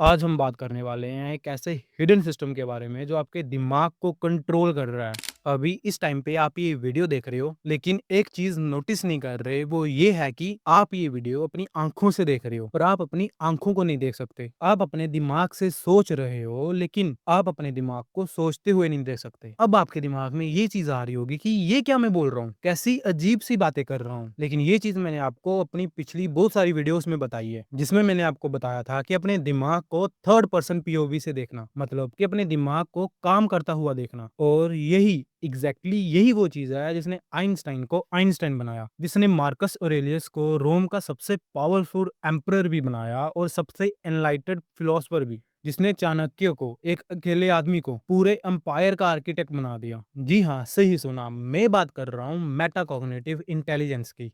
आज हम बात करने वाले हैं एक ऐसे हिडन सिस्टम के बारे में जो आपके दिमाग को कंट्रोल कर रहा है। अभी इस टाइम पे आप ये वीडियो देख रहे हो, लेकिन एक चीज नोटिस नहीं कर रहे, वो ये है कि आप ये वीडियो अपनी आंखों से देख रहे हो और आप अपनी आंखों को नहीं देख सकते। आप अपने दिमाग से सोच रहे हो, लेकिन आप अपने दिमाग को सोचते हुए नहीं देख सकते। अब आपके दिमाग में ये चीज आ रही होगी कि ये क्या मैं बोल रहा हूँ, कैसी अजीब सी बातें कर रहा हूँ। लेकिन ये चीज मैंने आपको अपनी पिछली बहुत सारी वीडियोस में बताई है, जिसमें मैंने आपको बताया था कि अपने दिमाग को थर्ड पर्सन पीओवी से देखना, मतलब कि अपने दिमाग को काम करता हुआ देखना। और यही वो चीज है जिसने आइंस्टाइन को आइंस्टाइन बनाया, जिसने मार्कस ऑरेलियस को रोम का सबसे पावरफुल एम्परर भी बनाया और सबसे एनलाइटेड फिलोसफर भी, जिसने चाणक्य को, एक अकेले आदमी को, पूरे एम्पायर का आर्किटेक्ट बना दिया। जी हाँ, सही सुना, मैं बात कर रहा हूँ मेटाकॉग्निटिव इंटेलिजेंस की।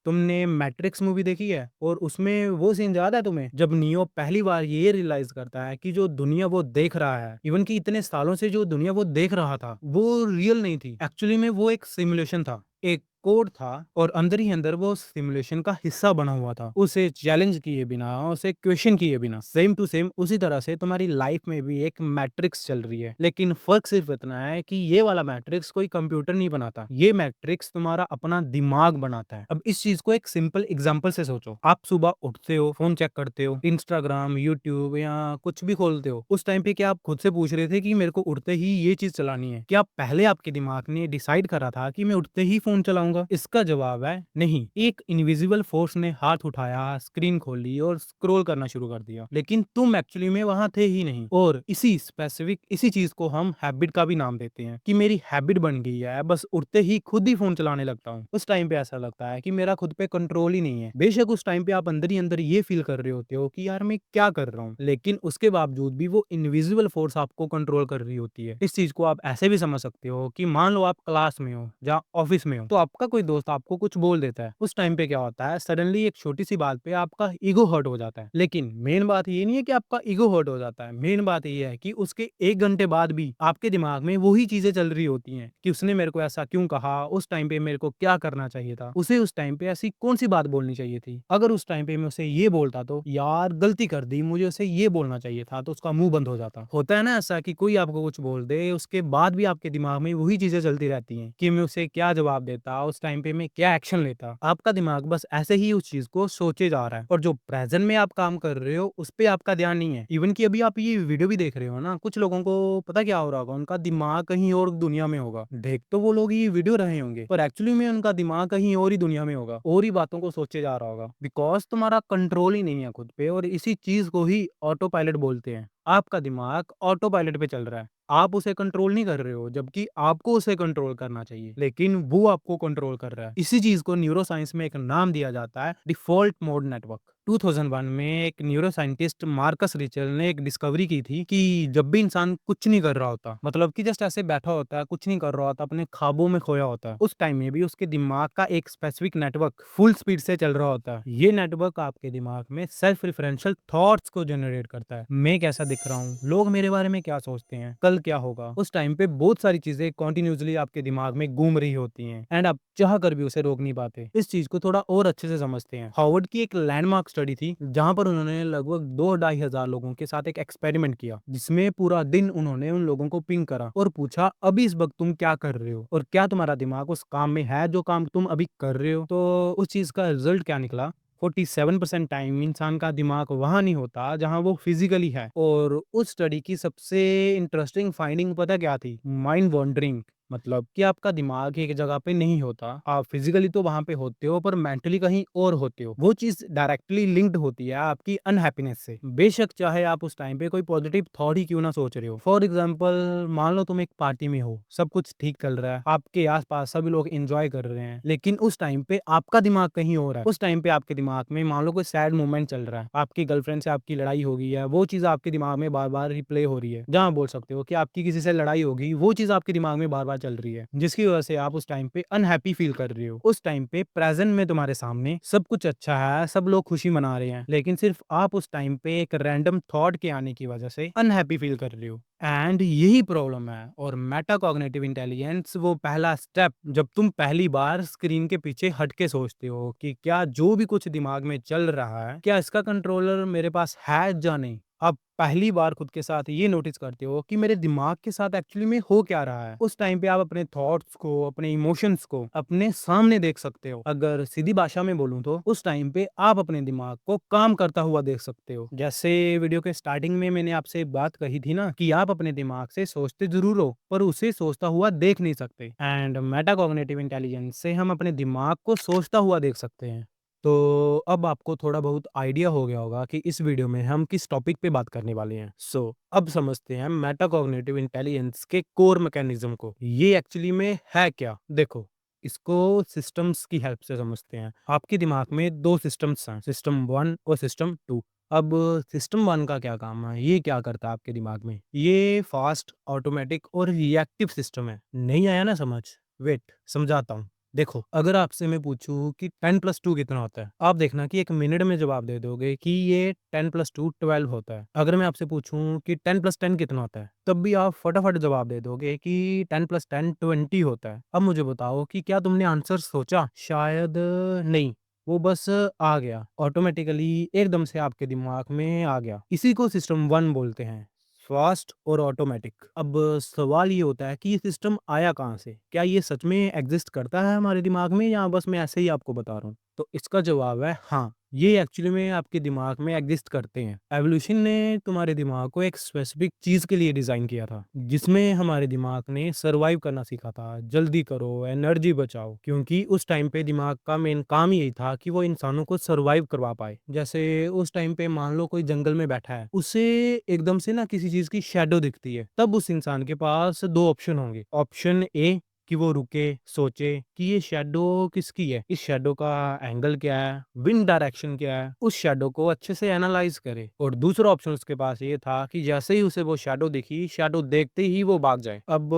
तुमने मैट्रिक्स मूवी देखी है? और उसमें वो सीन याद है तुम्हें जब नियो पहली बार ये रियलाइज करता है कि जो दुनिया वो देख रहा है, इवन कि इतने सालों से जो दुनिया वो देख रहा था, वो रियल नहीं थी। एक्चुअली में वो एक सिमुलेशन था, एक कोड था, और अंदर ही अंदर वो सिमुलेशन का हिस्सा बना हुआ था, उसे चैलेंज किए बिना, उसे क्वेश्चन किए बिना। सेम टू सेम उसी तरह से तुम्हारी लाइफ में भी एक मैट्रिक्स चल रही है, लेकिन फर्क सिर्फ इतना है कि ये वाला मैट्रिक्स कोई कंप्यूटर नहीं बनाता, ये मैट्रिक्स तुम्हारा अपना दिमाग बनाता है। अब इस चीज को एक सिंपल एग्जांपल से सोचो। आप सुबह उठते हो, फोन चेक करते हो, इंस्टाग्राम, यूट्यूब या कुछ भी खोलते हो। उस टाइम पे क्या आप खुद से पूछ रहे थे कि मेरे को उठते ही ये चीज चलानी है? क्या पहले आपके दिमाग ने डिसाइड करा था कि मैं उठते ही फोन चलाऊंगा? इसका जवाब है नहीं। एक इनविजिबल फोर्स ने हाथ उठाया, स्क्रीन खोली और स्क्रॉल करना शुरू कर दिया, लेकिन तुम एक्चुअली में वहां थे ही नहीं। और इसी चीज को हम हैबिट का भी नाम देते हैं कि मेरी हैबिट बन गई है, बस उठते ही खुद ही फोन चलाने लगता हूँ। उस टाइम पे ऐसा लगता है कि मेरा खुद पे कंट्रोल ही नहीं है। बेशक उस टाइम पे आप अंदर ही अंदर ये फील कर रहे होते हो कि यार मैं क्या कर रहा हूँ, लेकिन उसके बावजूद भी वो इनविजिबल फोर्स आपको कंट्रोल कर रही होती है। इस चीज को आप ऐसे भी समझ सकते हो कि मान लो आप क्लास में हो या ऑफिस में हो, तो आपका कोई दोस्त आपको कुछ बोल देता है। उस टाइम पे क्या होता है, सडनली एक छोटी सी बात पे आपका ईगो हर्ट हो जाता है। लेकिन मेन बात ये नहीं है कि आपका ईगो हर्ट हो जाता है, मेन बात ये है कि उसके 1 घंटे बाद भी आपके दिमाग में वही चीजें चल रही होती हैं कि उसने मेरे को ऐसा क्यों कहा, उस टाइम पे मेरे को क्या करना चाहिए था, उसे उस टाइम पे ऐसी कौन सी बात बोलनी चाहिए थी, अगर उस टाइम पे मैं उसे ये बोलता तो यार गलती कर दी, मुझे उसे ये बोलना चाहिए था, तो उसका मुंह बंद हो जाता। होता है ना ऐसा कि कोई आपको कुछ बोल दे, उसके बाद भी आपके दिमाग में वही चीजें चलती रहती हैं कि मैं उसे क्या जवाब देता, उस टाइम पे मैं क्या एक्शन लेता। आपका दिमाग बस ऐसे ही उस चीज को सोचे जा रहा है, और जो प्रेजेंट में आप काम कर रहे हो उस पे आपका ध्यान नहीं है। इवन कि अभी आप ये वीडियो भी देख रहे हो ना, कुछ लोगों को पता क्या हो रहा होगा, उनका दिमाग कहीं और दुनिया में होगा। देख तो वो लोग ये वीडियो रहे होंगे, पर एक्चुअली में उनका दिमाग कहीं और ही दुनिया में होगा, और ही बातों को सोचे जा रहा होगा, बिकॉज तुम्हारा कंट्रोल ही नहीं है खुद पे। और इसी चीज को ही ऑटो पायलट बोलते हैं। आपका दिमाग ऑटो पायलट पे चल रहा है, आप उसे कंट्रोल नहीं कर रहे हो, जबकि आपको उसे कंट्रोल करना चाहिए, लेकिन वो आपको कंट्रोल कर रहा है। इसी चीज को न्यूरो साइंस में एक नाम दिया जाता है, डिफॉल्ट मोड नेटवर्क। 2001 में एक न्यूरो साइंटिस्ट मार्कस रिचल ने एक डिस्कवरी की थी कि जब भी इंसान कुछ नहीं कर रहा होता, मतलब कि जस्ट ऐसे बैठा होता है, कुछ नहीं कर रहा होता, अपने ख्वाबों में खोया होता है, उस टाइम में भी उसके दिमाग का एक स्पेसिफिक नेटवर्क फुल स्पीड से चल रहा होता है। ये नेटवर्क आपके दिमाग में सेल्फ रिफरेंशियल थॉट्स को जनरेट करता है। मैं कैसा दिख रहा हूँ, लोग मेरे बारे में क्या सोचते हैं, कल क्या होगा। उस टाइम पे बहुत सारी चीजें कॉन्टिन्यूसली आपके दिमाग में घूम रही होती हैं, एंड आप चाह कर भी उसे रोक नहीं पाते। इस चीज को थोड़ा और अच्छे से समझते हैं। हार्वर्ड की एक लैंडमार्क स्टडी थी, जहां पर उन्होंने लगभग 2-2.5 हजार लोगों के साथ एक एक्सपेरिमेंट किया, जिसमें पूरा दिन उन्होंने उन लोगों को पिंग करा और पूछा अभी इस वक्त तुम क्या कर रहे हो, और क्या तुम्हारा दिमाग उस काम में है जो काम तुम अभी कर रहे हो। तो उस चीज का रिजल्ट क्या निकला, 47% टाइम इंसान का दिमाग वहां नहीं होता जहां वो फिजिकली है। और उस स्टडी की सबसे इंटरेस्टिंग फाइंडिंग पता क्या थी, माइंड वॉन्डरिंग। मतलब कि आपका दिमाग एक जगह पे नहीं होता, आप फिजिकली तो वहां पे होते हो, पर मेंटली कहीं और होते हो। वो चीज डायरेक्टली लिंक्ड होती है आपकी अनहैप्पीनेस से, बेशक चाहे आप उस टाइम पे कोई पॉजिटिव थॉट ही क्यों ना सोच रहे हो। फॉर एग्जाम्पल, मान लो तुम एक पार्टी में हो, सब कुछ ठीक चल रहा है, आपके आसपास सभी लोग एंजॉय कर रहे हैं, लेकिन उस टाइम पे आपका दिमाग कहीं और है। उस टाइम पे आपके दिमाग में मान लो कोई सैड मोमेंट चल रहा है, आपकी गर्लफ्रेंड से आपकी लड़ाई हो गई है, वो चीज आपके दिमाग में बार बार रिप्ले हो रही है। जहां बोल सकते हो कि आपकी किसी से लड़ाई होगी, वो चीज आपके दिमाग में बार बार चल रही है, जिसकी वजह से आप उस टाइम पे अनहैप्पी फील कर रहे हो। उस टाइम पे प्रेज़ेंट में तुम्हारे सामने सब कुछ अच्छा है, सब लोग खुशी मना रहे हैं, लेकिन सिर्फ़ आप उस टाइम पे एक रैंडम थॉट के आने की वजह से अनहैप्पी फील कर रहे हो। एंड यही प्रॉब्लम है। और मेटाकॉग्निटिव इंटेलिजेंस वो पहला स्टेप, जब तुम पहली बार स्क्रीन के पीछे हट के सोचते हो कि क्या जो भी कुछ दिमाग में चल रहा है, क्या इसका कंट्रोलर मेरे पास है या नहीं। आप पहली बार खुद के साथ ये नोटिस करते हो कि मेरे दिमाग के साथ एक्चुअली में हो क्या रहा है। उस टाइम पे आप अपने थॉट्स को, अपने इमोशंस को अपने सामने देख सकते हो। अगर सीधी भाषा में बोलूं तो उस टाइम पे आप अपने दिमाग को काम करता हुआ देख सकते हो। जैसे वीडियो के स्टार्टिंग में मैंने आपसे बात कही थी ना कि आप अपने दिमाग से सोचते जरूर हो पर उसे सोचता हुआ देख नहीं सकते। एंड मेटाकॉग्निटिव इंटेलिजेंस से हम अपने दिमाग को सोचता हुआ देख सकते हैं। तो अब आपको थोड़ा बहुत आइडिया हो गया होगा कि इस वीडियो में हम किस टॉपिक पे बात करने वाले हैं। अब समझते हैं मेटाकॉग्निटिव इंटेलिजेंस के कोर मैकेनिज्म को। ये एक्चुअली में है क्या? देखो, इसको सिस्टम्स की हेल्प से समझते हैं। आपके दिमाग में 2 सिस्टम्स हैं, सिस्टम 1 और सिस्टम 2। अब सिस्टम 1 का क्या काम है? ये क्या करता है आपके दिमाग में? ये फास्ट, ऑटोमेटिक और रिएक्टिव सिस्टम है। नहीं आया ना समझ? वेट, समझाता हूँ। देखो, अगर आपसे मैं पूछूँ कि 10 + 2 कितना होता है? आप देखना कि 1 मिनट में जवाब दे दोगे कि ये 10 + 2 12 होता है। अगर मैं आपसे पूछूँ कि 10 + 10 कितना होता है? तब भी आप फटाफट जवाब दे दोगे कि 10 + 10 20 होता है। अब मुझे बताओ कि क्या तुमने आंसर सोचा? शायद नहीं। वो बस आ गया, ऑटोमेटिकली एकदम से आपके दिमाग में आ गया। इसी को सिस्टम 1 बोलते हैं, फास्ट और ऑटोमेटिक। अब सवाल ये होता है कि ये सिस्टम आया कहाँ से? क्या ये सच में एग्जिस्ट करता है हमारे दिमाग में या बस मैं ऐसे ही आपको बता रहा हूँ? तो इसका जवाब है हाँ, ये एक्चुअली में आपके दिमाग में एग्जिस्ट करते हैं। एवोल्यूशन ने तुम्हारे दिमाग को एक स्पेसिफिक चीज के लिए डिजाइन किया था, जिसमें हमारे दिमाग ने सर्वाइव करना सीखा था। जल्दी करो, एनर्जी बचाओ, क्योंकि उस टाइम पे दिमाग का मेन काम यही था कि वो इंसानों को सर्वाइव करवा पाए। जैसे उस टाइम पे मान लो कोई जंगल में बैठा है, उसे एकदम से ना किसी चीज की शेडो दिखती है, तब उस इंसान के पास 2 ऑप्शन होंगे। ऑप्शन ए कि वो रुके, सोचे कि ये शैडो किसकी है, इस शैडो का एंगल क्या है, विंड डायरेक्शन क्या है, उस शैडो को अच्छे से एनालाइज करे। और दूसरा ऑप्शन उसके पास ये था कि जैसे ही उसे वो शैडो दिखी, शैडो देखते ही वो भाग जाए। अब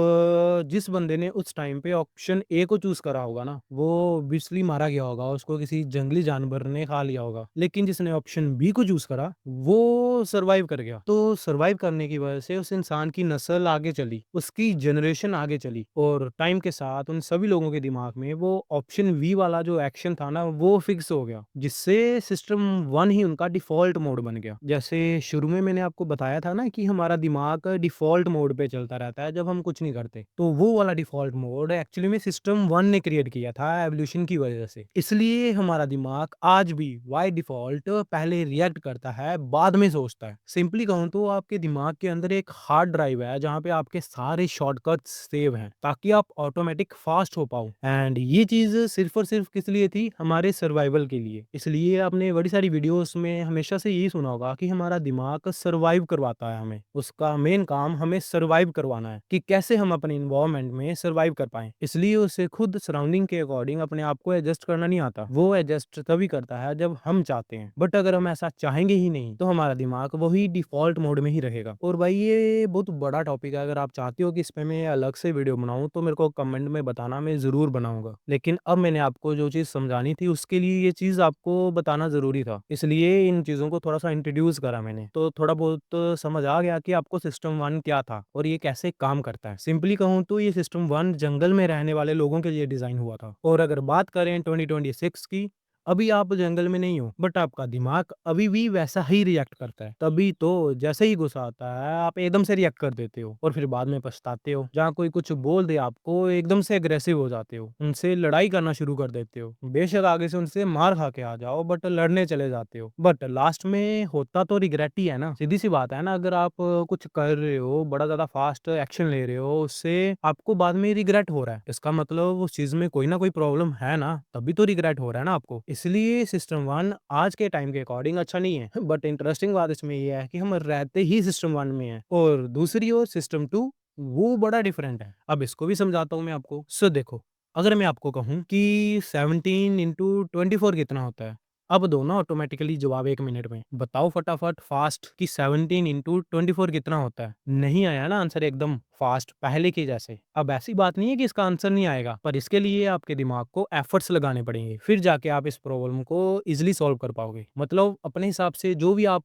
जिस बंदे ने उस टाइम पे ऑप्शन ए को चूज करा होगा ना, वो ऑब्वियसली मारा गया होगा, उसको किसी जंगली जानवर ने खा लिया होगा। लेकिन जिसने ऑप्शन बी को चूज करा, वो सर्वाइव कर गया। तो सर्वाइव करने की वजह से उस इंसान की नस्ल आगे चली, उसकी जनरेशन आगे चली, और टाइम के साथ उन सभी लोगों के दिमाग में वो ऑप्शन वी वाला जो एक्शन था ना, वो फिक्स हो गया, जिससे सिस्टम 1 ही उनका डिफॉल्ट मोड बन गया। जैसे शुरू में मैंने आपको बताया था ना कि हमारा दिमाग डिफॉल्ट मोड पे चलता रहता है जब हम कुछ नहीं करते, तो वो वाला डिफॉल्ट मोड एक्चुअली में सिस्टम 1 ने क्रिएट किया था एवोल्यूशन की वजह से। इसलिए हमारा दिमाग आज भी बाय डिफॉल्ट पहले रिएक्ट करता है, बाद में सोचता है। सिंपली कहूँ तो आपके दिमाग के अंदर एक हार्ड ड्राइव है जहाँ पे आपके सारे शॉर्टकट्स सेव हैं, ताकि आप ऑटोमेटिक फास्ट हो पाओ। एंड ये चीज सिर्फ और सिर्फ किस लिए थी? हमारे सर्वाइवल के लिए। इसलिए आपने बड़ी सारी वीडियोस में हमेशा से यही सुना होगा कि हमारा दिमाग सर्वाइव करवाता है हमें। उसका मेन काम हमें सर्वाइव करवाना है कि कैसे हम अपने इन्वायरमेंट में सर्वाइव कर पाए। इसलिए उसे खुद सराउंडिंग के अकॉर्डिंग अपने आप को एडजस्ट करना नहीं आता। वो एडजस्ट तभी करता है जब हम चाहते हैं, बट अगर हम ऐसा चाहेंगे ही नहीं तो हमारा दिमाग वही डिफॉल्ट मोड में ही रहेगा। और भाई ये बहुत बड़ा टॉपिक है, अगर आप चाहते हो कि इस पे मैं अलग से वीडियो बनाऊं तो मेरे को कमेंट में बताना, मैं जरूर बनाऊंगा। लेकिन अब मैंने आपको जो चीज समझानी थी उसके लिए ये चीज आपको बताना जरूरी था, इसलिए इन चीजों को थोड़ा सा इंट्रोड्यूस करा मैंने, तो थोड़ा बहुत समझ आ गया कि आपको सिस्टम 1 क्या था और ये कैसे काम करता है। सिंपली कहूँ तो ये सिस्टम 1 जंगल में रहने वाले लोगों के लिए डिजाइन हुआ था। और अगर बात करें 2026 की, अभी आप जंगल में नहीं हो, बट आपका दिमाग अभी भी वैसा ही रिएक्ट करता है। तभी तो जैसे ही गुस्सा आता है आप एकदम से रिएक्ट कर देते हो और फिर बाद में पछताते हो। जहाँ कोई कुछ बोल दे आपको, एकदम से अग्रेसिव हो जाते हो, उनसे लड़ाई करना शुरू कर देते हो। बेशक आगे से उनसे मार खा के आ जाओ, बट लड़ने चले जाते हो। बट लास्ट में होता तो रिग्रेट ही है ना। सीधी सी बात है ना, अगर आप कुछ कर रहे हो, बड़ा ज्यादा फास्ट एक्शन ले रहे हो, उससे आपको बाद में रिग्रेट हो रहा है, इसका मतलब उस चीज में कोई ना कोई प्रॉब्लम है ना, तभी तो रिग्रेट हो रहा है ना आपको। इसलिए सिस्टम 1 आज के टाइम के अकॉर्डिंग अच्छा नहीं है। बट इंटरेस्टिंग बात इसमें ये है कि हम रहते ही सिस्टम 1 में है, और दूसरी ओर सिस्टम 2 वो बड़ा डिफरेंट है। अब इसको भी समझाता हूँ मैं आपको। सो देखो, अगर मैं आपको कहूँ कि 17 इंटू 24 कितना होता है, अब दो ना ऑटोमेटिकली जवाब 1 मिनट में। बताओ फटाफट फास्ट कि 17 इंटू 24 कितना होता है। नहीं आया ना आंसर एकदम? फास्ट पहले के जैसे। अब ऐसी बात नहीं है कि इसका आंसर नहीं आएगा, पर इसके लिए आपके दिमाग को एफर्ट्स लगाने पड़ेंगे, फिर जाके आप इस प्रॉब्लम को ईज़िली सॉल्व कर पाओगे। मतलब अपने हिसाब से जो भी आप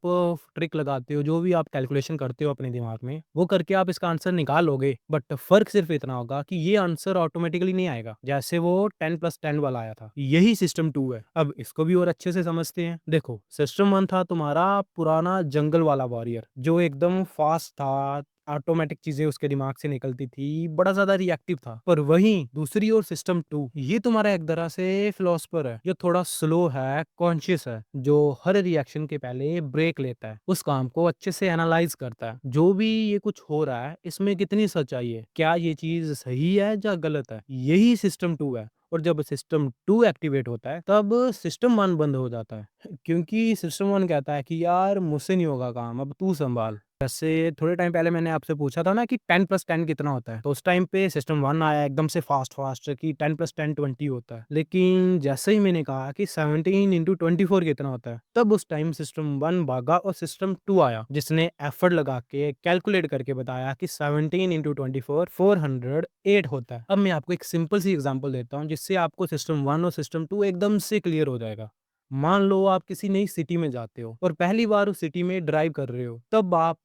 ट्रिक लगाते हो, जो भी आप कैलकुलेशन करते हो अपने दिमाग में, वो करके आप इसका आंसर निकाल लोगे, बट फ़र्क सिर्फ़ इतना होगा कि ये आंसर ऑटोमैटिकली नहीं आएगा, जैसे वो 10+10 वाला आया था। यही सिस्टम 2 है। अब इसको भी और अच्छे से समझते हैं। देखो, सिस्टम 1 था तुम्हारा पुराना जंगल वाला वॉरियर, जो एकदम फ़ास्ट था, ऑटोमेटिक चीज़ें उसके दिमाग से निकलती थी, बड़ा ज़्यादा रिएक्टिव था। पर वहीं दूसरी ओर सिस्टम 2 ये तुम्हारा एक तरह से फिलॉसफर है, जो थोड़ा स्लो है, कॉन्शियस है, जो हर रिएक्शन के पहले ब्रेक लेता है, उस काम को अच्छे से एनालाइज़ करता है। जो भी ये कुछ हो रहा है, इसमें कितनी सच्चाई है? क्या ये चीज़ सही है या गलत है? यही सिस्टम 2 है। और जब सिस्टम 2 एक्टिवेट होता है, तब सिस्टम 1 बंद हो जाता है। क्योंकि सिस्टम 1 कहता है कि यार मुझसे नहीं होगा काम, अब तू सँभाल। जैसे थोड़े टाइम पहले मैंने आपसे पूछा था ना कि 10+10 कितना होता है? तो उस टाइम पे सिस्टम 1 आया एकदम से फ़ास्ट कि 10+10 20 होता है। लेकिन जैसे ही मैंने कहा कि 17 इंटू 24 कितना होता है? तब उस टाइम सिस्टम 1 भागा और सिस्टम 2 आया, जिसने एफर्ट लगा के कैलकुलेट करके बताया कि 17 इंटू 24 408 होता है। अब मैं आपको एक सिंपल सी एग्ज़ाम्पल देता हूँ, जिससे आपको सिस्टम 1 और सिस्टम 2 एकदम से क्लियर हो जाएगा। मान लो आप किसी नई सिटी में जाते हो और पहली बार उस सिटी में ड्राइव कर रहे हो, तब आप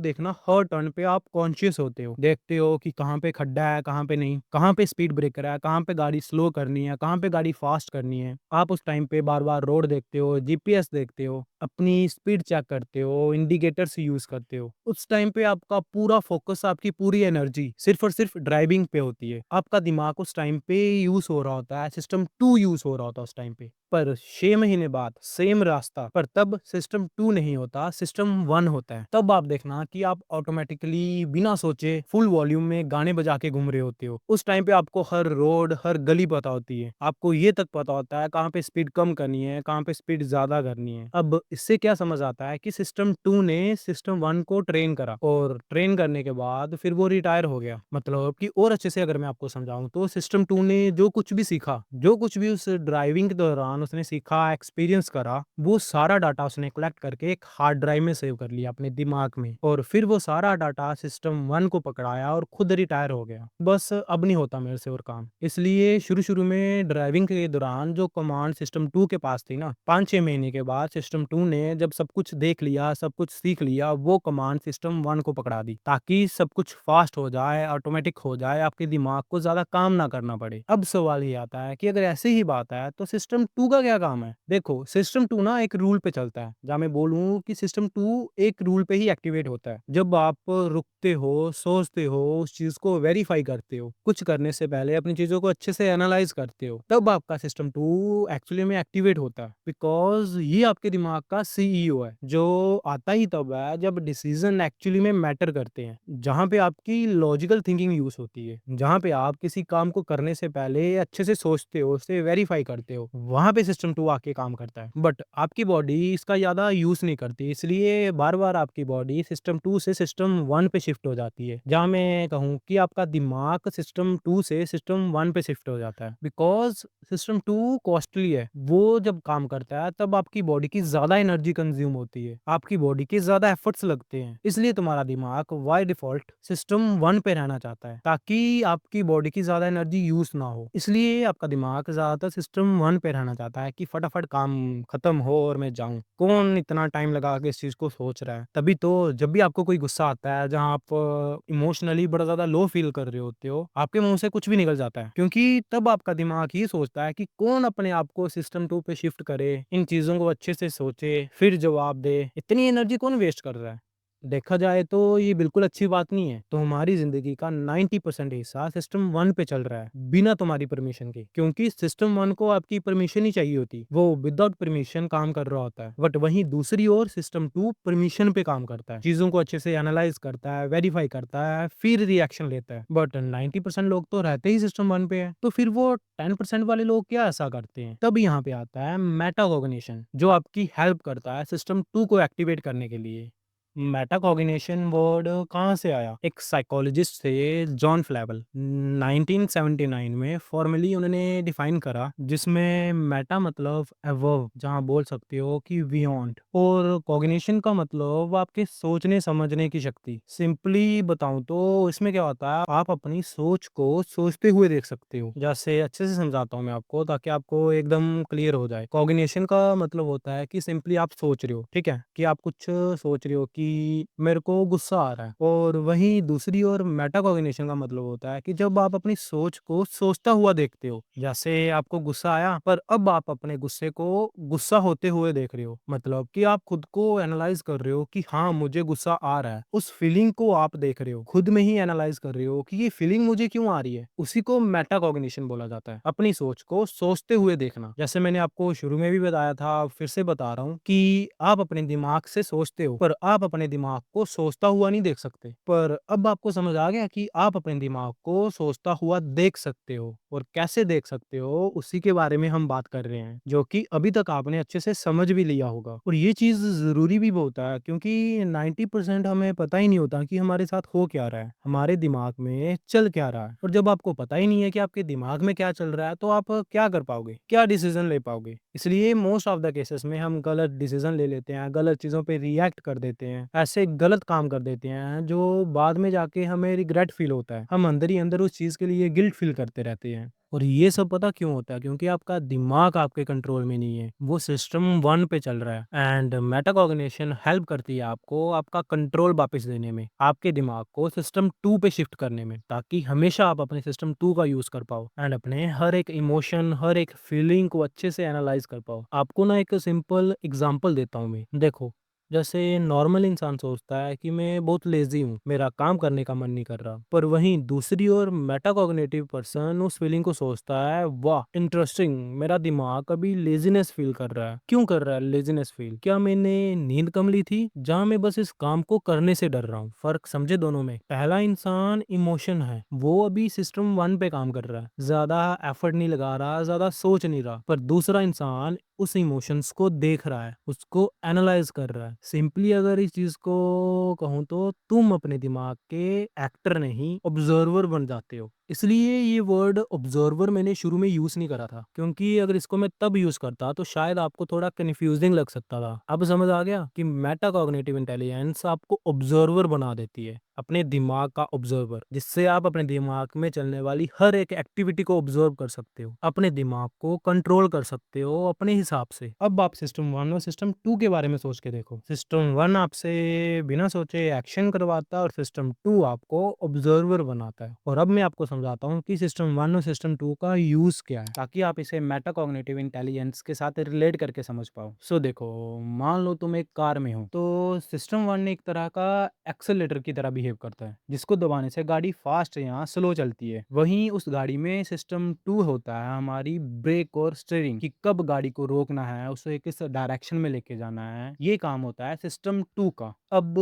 देखना हर टर्न पे आप कॉन्शियस होते हो, देखते हो कि कहाँ पे खड्डा है, कहाँ पे नहीं, कहाँ पे स्पीड ब्रेकर है, कहाँ पे गाड़ी स्लो करनी है, कहाँ पे गाड़ी फास्ट करनी है। आप उस टाइम पे बार बार रोड देखते हो, जीपीएस देखते हो, अपनी स्पीड चेक करते हो, इंडिकेटर्स यूज करते हो। उस टाइम पे आपका पूरा फोकस, आपकी पूरी एनर्जी सिर्फ और सिर्फ ड्राइविंग पे होती है। आपका दिमाग उस टाइम पे यूज हो रहा होता है, सिस्टम 2 यूज हो रहा होता है उस टाइम पे। पर 6 महीने बाद सेम रास्ता, पर तब सिस्टम 2 नहीं होता, सिस्टम 1 होता है। तब आप देखना कि आप ऑटोमेटिकली बिना सोचे फुल वॉल्यूम में गाने बजा के घूम रहे होते हो। उस टाइम पे आपको हर रोड, हर गली पता होती है। आपको ये तक पता होता है कहाँ पे स्पीड कम करनी है, कहाँ पे स्पीड ज़्यादा करनी है। अब इससे क्या समझ आता है कि सिस्टम 2 ने सिस्टम 1 को ट्रेन करा, और ट्रेन करने के बाद फिर वो रिटायर हो गया। मतलब कि और अच्छे से अगर मैं आपको समझाऊँ, तो सिस्टम 2 ने जो कुछ भी सीखा, जो कुछ भी उस ड्राइविंग के दौरान उसने सीखा, एक्सपीरियंस करा, वो सारा डाटा उसने कलेक्ट करके एक हार्ड ड्राइव में सेव कर लिया अपने दिमाग में, और फिर वो सारा डाटा सिस्टम 1 को पकड़ाया और खुद रिटायर हो गया। बस अब नहीं होता मेरे से और काम। इसलिए शुरू-शुरू में ड्राइविंग के दौरान जो कमांड सिस्टम 2 के पास थी ना, 5-6 महीने के बाद सिस्टम 2 ने जब सब कुछ देख लिया, सब कुछ सीख लिया, वो कमांड सिस्टम 1 को पकड़ा दी, ताकि सब कुछ फास्ट हो जाए, ऑटोमेटिक हो जाए, आपके दिमाग को ज़्यादा काम ना करना पड़े। अब सवाल ये आता है कि अगर ऐसे ही बात है, तो सिस्टम 2 का क्या काम है? देखो, सिस्टम 2 ना एक रूल पे चलता है। जहाँ मैं बोलूँ कि सिस्टम 2 एक रूल पे ही एक्टिवेट होता है। जब आप रुकते हो, सोचते हो, उस चीज़ को वेरीफाई करते हो, कुछ करने से पहले अपनी चीज़ों को अच्छे से एनालाइज़ करते हो, तब आपका सिस्टम 2 एक्चुअली में एक्टिवेट होता है। बिकॉज़ ये आपके दिमाग का सीईओ है, जो आता ही तब है जब डिसीज़न एक्चुअली में मैटर करते हैं। जहाँ पे आपकी लॉजिकल थिंकिंग यूज़ होती है, जहाँ पे आप किसी काम को करने से पहले अच्छे से सोचते हो, उसे वेरीफाई करते हो, वहाँ पे सिस्टम 2 आके काम करता है। बट आपकी बॉडी इसका ज़्यादा यूज़ नहीं करती, इसलिए बार-बार आपकी बॉडी सिस्टम 2 से सिस्टम 1 पे शिफ्ट हो जाती है। जहाँ मैं कहूँ कि आपका दिमाग सिस्टम 2 से सिस्टम 1 पे शिफ्ट हो जाता है। बिकॉज़ सिस्टम 2 कॉस्टली है। वो जब काम करता है, तब आपकी बॉडी की ज़्यादा एनर्जी कंज़्यूम होती है। आपकी बॉडी के ज़्यादा एफर्ट्स लगते हैं। इसलिए तुम्हारा दिमाग बाय डिफ़ॉल्ट सिस्टम 1 पे रहना चाहता है, ताकि आपकी बॉडी की ज़्यादा एनर्जी यूज़ ना हो। इसलिए आपका दिमाग ज़्यादातर सिस्टम 1 पे रहना चाहता है कि फटाफट काम खत्म हो और मैं जाऊँ। कौन इतना टाइम लगा के इस चीज़ को सोच रहा है? तभी तो जब भी आपको कोई गुस्सा आता है, जहाँ आप इमोशनली बड़ा ज़्यादा लो फ़ील कर रहे होते हो, आपके मुँह से कुछ भी निकल जाता है। क्योंकि तब आपका दिमाग ये सोचता है कि कौन अपने आप को सिस्टम 2 पे शिफ्ट करे, इन चीज़ों को अच्छे से सोचे, फिर जवाब दे। इतनी एनर्जी कौन वेस्ट कर रहा है? देखा जाए तो ये बिल्कुल अच्छी बात नहीं है। तो हमारी ज़िंदगी का 90% हिस्सा सिस्टम 1 पे चल रहा है, बिना तुम्हारी परमिशन के। क्योंकि सिस्टम 1 को आपकी परमिशन ही चाहिए होती। वो विदाउट परमिशन काम कर रहा होता है। बट वहीं दूसरी ओर सिस्टम 2 परमिशन पे काम करता है। चीज़ों को अच्छे से एनालाइज़ करता है, वेरीफाई करता है, फिर रिएक्शन लेता है। बट 90% लोग तो रहते ही सिस्टम 1 पे है। तो फिर वो 10% वाले लोग क्या ऐसा करते हैं? तब यहाँ पे आता है मेटाकॉग्निशन, जो आपकी हेल्प करता है सिस्टम 2 को एक्टिवेट करने के लिए। मेटाकॉग्निशन वर्ड कहाँ से आया? एक साइकोलॉजिस्ट थे जॉन फ्लेबल 1979 में फॉर्मली उन्होंने डिफाइन करा, जिसमें मेटा मतलब अबव, जहाँ बोल सकते हो कि बियॉन्ड, और कॉग्निशन का मतलब आपके सोचने समझने की शक्ति। सिंपली बताऊं तो इसमें क्या होता है, आप अपनी सोच को सोचते हुए देख सकते हो। जैसे अच्छे से समझाता हूँ मैं आपको ताकि आपको एकदम क्लियर हो जाए। कॉग्निशन का मतलब होता है कि सिंपली आप सोच रहे हो, ठीक है, कि आप कुछ सोच रहे हो कि मेरे को गुस्सा आ रहा है, और वहीं दूसरी ओर मेटाकॉग्निशन का मतलब होता है कि जब आप अपनी सोच को सोचता हुआ देखते हो। जैसे आपको गुस्सा आया, पर अब आप अपने गुस्से को गुस्सा होते हुए देख रहे हो, मतलब कि आप खुद को एनालाइज कर रहे हो कि हाँ मुझे गुस्सा आ रहा है। उस फीलिंग को आप देख रहे हो, खुद में ही एनालाइज कर रहे हो कि ये फीलिंग मुझे क्यों आ रही है। उसी को मेटाकॉग्निशन बोला जाता है, अपनी सोच को सोचते हुए देखना। जैसे मैंने आपको शुरू में भी बताया था, फिर से बता रहा हूँ कि आप अपने दिमाग से सोचते हो, पर आप अपने दिमाग को सोचता हुआ नहीं देख सकते। पर अब आपको समझ आ गया कि आप अपने दिमाग को सोचता हुआ देख सकते हो, और कैसे देख सकते हो उसी के बारे में हम बात कर रहे हैं, जो कि अभी तक आपने अच्छे से समझ भी लिया होगा। और ये चीज जरूरी भी बहुत है, क्योंकि 90% हमें पता ही नहीं होता कि हमारे साथ हो क्या रहा है, हमारे दिमाग में चल क्या रहा है। और जब आपको पता ही नहीं है कि आपके दिमाग में क्या चल रहा है, तो आप क्या कर पाओगे, क्या डिसीजन ले पाओगे। इसलिए मोस्ट ऑफ द केसेस में हम गलत डिसीजन ले लेते हैं, गलत चीज़ों पे रिएक्ट कर देते हैं, ऐसे गलत काम कर देते हैं जो बाद में जाके हमें रिग्रेट फील होता है। हम अंदर ही अंदर उस चीज़ के लिए गिल्ट फील करते रहते हैं। और ये सब पता क्यों होता है? क्योंकि आपका दिमाग आपके कंट्रोल में नहीं है, वो सिस्टम 1 पे चल रहा है। एंड मेटाकॉग्निशन हेल्प करती है आपको आपका कंट्रोल वापस देने में, आपके दिमाग को सिस्टम 2 पे शिफ्ट करने में, ताकि हमेशा आप अपने सिस्टम 2 का यूज कर पाओ एंड अपने हर एक इमोशन, हर एक फीलिंग को अच्छे से एनालाइज कर पाओ। आपको ना एक सिंपल एग्जांपल देता हूँ मैं। देखो, जैसे नॉर्मल इंसान सोचता है कि मैं बहुत लेजी हूँ, मेरा काम करने का मन नहीं कर रहा, पर वहीं दूसरी ओर मेटाकॉग्निटिव पर्सन उस फीलिंग को सोचता है, वाह इंटरेस्टिंग, मेरा दिमाग अभी लेजीनेस फील कर रहा है। क्यों कर रहा है लेजीनेस फील? क्या मैंने नींद कम ली थी, जहाँ मैं बस इस काम को करने से डर रहा हूँ? फर्क समझे दोनों में? पहला इंसान इमोशन है, वो अभी सिस्टम 1 पे काम कर रहा है, ज्यादा एफर्ट नहीं लगा रहा, ज्यादा सोच नहीं रहा। पर दूसरा इंसान उस इमोशंस को देख रहा है, उसको एनालाइज कर रहा है। सिंपली अगर इस चीज को कहूँ तो तुम अपने दिमाग के एक्टर नहीं, ऑब्जर्वर बन जाते हो। इसलिए ये वर्ड ऑब्जर्वर मैंने शुरू में यूज नहीं करा था, क्योंकि अगर इसको मैं तब यूज करता तो शायद आपको थोड़ा कंफ्यूजिंग लग सकता था। अब समझ आ गया कि मेटाकॉग्निटिव इंटेलिजेंस आपको ऑब्जर्वर बना देती है, अपने दिमाग का ऑब्जर्वर, जिससे आप अपने दिमाग में चलने वाली हर एक एक्टिविटी को ऑब्जर्व कर सकते हो, अपने दिमाग को कंट्रोल कर सकते हो अपने हिसाब से। अब आप सिस्टम 1 और सिस्टम 2 के बारे में सोच के देखो। सिस्टम 1 आपसे बिना सोचे एक्शन करवाता है, और सिस्टम 2 आपको ऑब्जर्वर बनाता है। और अब मैं आपको समझाता हूँ कि सिस्टम 1 और सिस्टम 2 का यूज क्या है, ताकि आप इसे मेटाकॉग्निटिव इंटेलिजेंस के साथ रिलेट करके समझ पाओ। सो देखो, मान लो तुम एक कार में हो, तो सिस्टम 1 एक तरह का एक्सेलेरेटर की तरह बिहेव करता है, जिसको दबाने से गाड़ी फास्ट या स्लो चलती है। वहीं उस गाड़ी में सिस्टम 2 होता है हमारी ब्रेक और स्टीयरिंग, कि कब गाड़ी को रोकना है, उसे किस डायरेक्शन में लेके जाना है, ये काम होता है सिस्टम 2 का। अब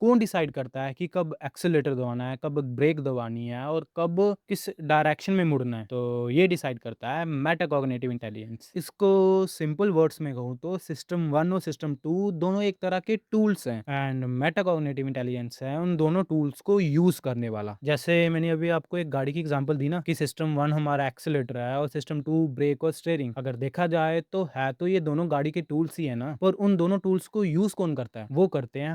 कौन डिसाइड करता है कि कब एक्सेलेरेटर दबाना है, कब ब्रेक दबानी है, और कब किस डायरेक्शन में मुड़ना है? तो ये डिसाइड करता है मेटाकॉग्निटिव इंटेलिजेंस। इसको सिंपल वर्ड्स में कहूँ तो सिस्टम 1 और सिस्टम 2 दोनों एक तरह के टूल्स हैं, एंड मेटाकॉग्निटिव इंटेलिजेंस है उन दोनों टूल्स को यूज करने वाला। जैसे मैंने अभी आपको एक गाड़ी की एग्जांपल दी ना, कि सिस्टम 1 हमारा एक्सेलेरेटर है और सिस्टम 2 ब्रेक और स्टीयरिंग। अगर देखा जाए तो है तो ये दोनों गाड़ी के टूल्स ही है ना, पर उन दोनों टूल्स को यूज कौन करता है? वो करते हैं